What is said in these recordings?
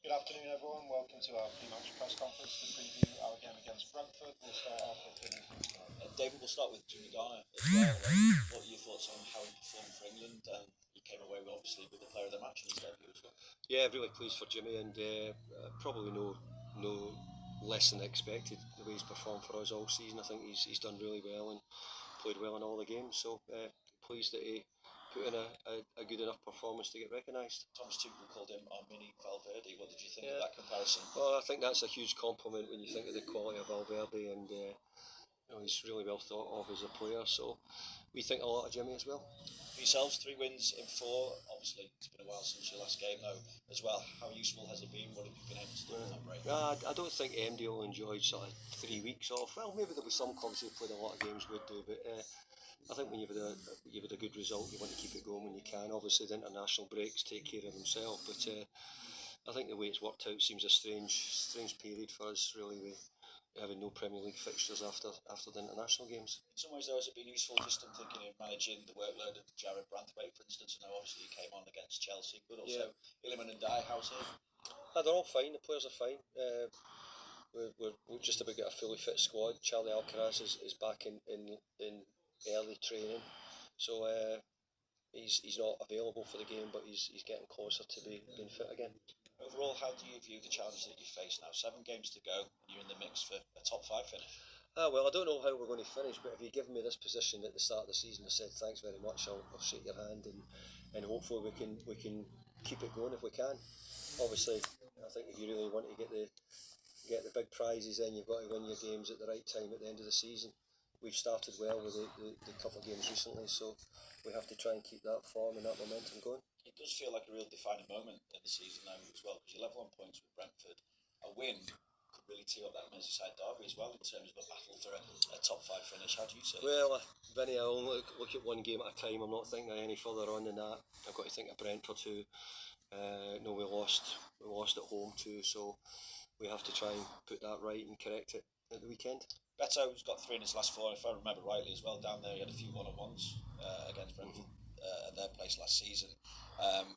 Good afternoon, everyone. Welcome to our pre-match press conference to preview our game against Brentford. We'll start off with Vinny. David, we'll start with Jimmy Garner as well. What are your thoughts on how he performed for England? He came away with, obviously, with the player of the match in his debut as well. Yeah, really pleased for Jimmy, and probably no less than expected the way he's performed for us all season. I think he's done really well and played well in all the games. So pleased that he put in a good enough performance to get recognised. Thomas Tuchel called him our mini Valverde. What did you think of that comparison? Well, I think that's a huge compliment when you think of the quality of Valverde, and he's really well thought of as a player. So we think a lot of Jimmy as well. For yourselves, 3 wins in 4. Obviously, it's been a while since your last game, though, as well. How useful has it been? What have you been able to do in that break? I don't think MD will enjoy sort of 3 weeks off. Well, maybe there'll be some clubs who played a lot of games would do, but I think when you've had a good result, you want to keep it going when you can. Obviously, the international breaks take care of themselves, but I think the way it's worked out seems a strange period for us, really, with having no Premier League fixtures after the international games. In some ways, though, has it been useful just in thinking of managing the workload of Jared Branthwaite, for instance? I know obviously he came on against Chelsea, but also Iliman and Dye, how's he? They're all fine. The players are fine. We're just about got a fully fit squad. Charlie Alcaraz is back in early training, so he's not available for the game, but he's getting closer to being fit again. Overall, how do you view the challenges that you face now? 7 games to go, and you're in the mix for a top 5 finish. Well, I don't know how we're going to finish, but if you given me this position at the start of the season, I said thanks very much. I'll shake your hand, and hopefully we can keep it going if we can. Obviously, I think if you really want to get the big prizes, then you've got to win your games at the right time at the end of the season. We've started well with the couple of games recently, so we have to try and keep that form and that momentum going. It does feel like a real defining moment in the season now as well, because you're level on points with Brentford. A win could really tee up that Merseyside derby as well in terms of a battle for a top 5 finish. How do you see it? Well, Vinny, I only look at one game at a time. I'm not thinking any further on than that. I've got to think of Brentford too. We lost at home too, so we have to try and put that right and correct it at the weekend. Beto's got 3 in his last 4, if I remember rightly as well. Down there, he had a few one-on-ones against Brentford at their place last season.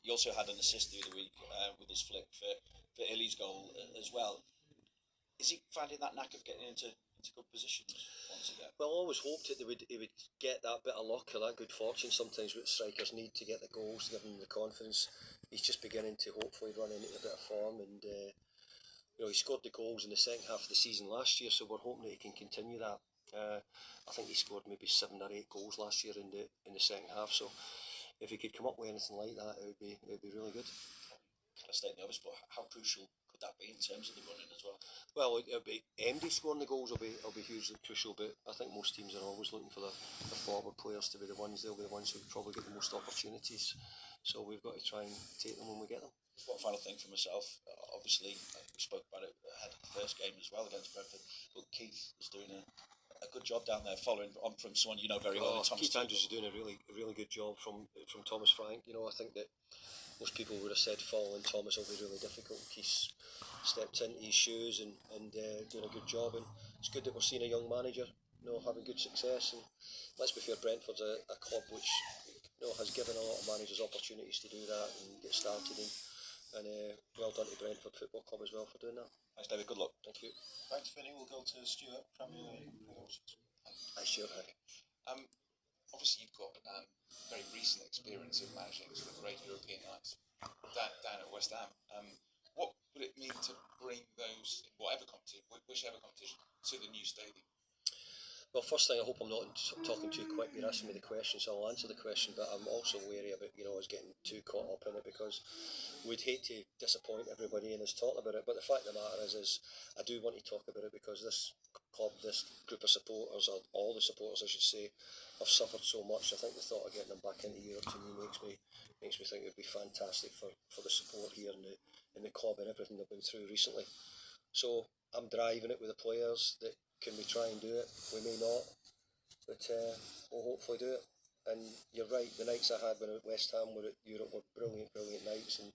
He also had an assist the other week with his flick for Illy's goal as well. Is he finding that knack of getting into good positions once again? Well, I always hoped that he would get that bit of luck or that good fortune sometimes what strikers need to get the goals, to give them the confidence. He's just beginning to hopefully run into a bit of form, and he scored the goals in the second half of the season last year, so we're hoping that he can continue that. I think he scored maybe 7 or 8 goals last year in the second half, so if he could come up with anything like that, it would be really good. Kind of stating the obvious, but how crucial could that be in terms of the running as well? Well, it'll be MD scoring the goals will be hugely crucial, but I think most teams are always looking for the forward players to be the ones. They'll be the ones who probably get the most opportunities, so we've got to try and take them when we get them. One final thing for myself, obviously we spoke about it ahead of the first game as well against Brentford, but Keith is doing a good job down there, following on from someone you know very well. Keith Andrews is doing a really good job from Thomas Frank. I think that most people would have said following Thomas will be really difficult. Keith's stepped into his shoes and doing a good job, and it's good that we're seeing a young manager having good success. And let's be fair, Brentford's a club which has given a lot of managers opportunities to do that and get started, and well done to Brentford Football Club as well for doing that. Thanks, David. Good luck. Thank you. Thanks, Vinny. We'll go to Stuart, Premier League. Hi, Stuart. Obviously, you've got very recent experience of managing sort of great European nights down at West Ham. What would it mean to bring those, in whatever competition, whichever competition, to the new stadium? Well, first thing, I hope I'm not talking too quick. You're asking me the question, so I'll answer the question, but I'm also wary about us getting too caught up in it, because we'd hate to disappoint everybody in us talking about it. But the fact of the matter is I do want to talk about it, because this club, this group of supporters, or all the supporters I should say, have suffered so much. I think the thought of getting them back into Europe to me makes me think it would be fantastic for the support here in the club and everything they've been through recently. So I'm driving it with the players that can we try and do it? We may not, but we'll hopefully do it. And you're right, the nights I had when I was at West Ham were at Europe were brilliant nights, and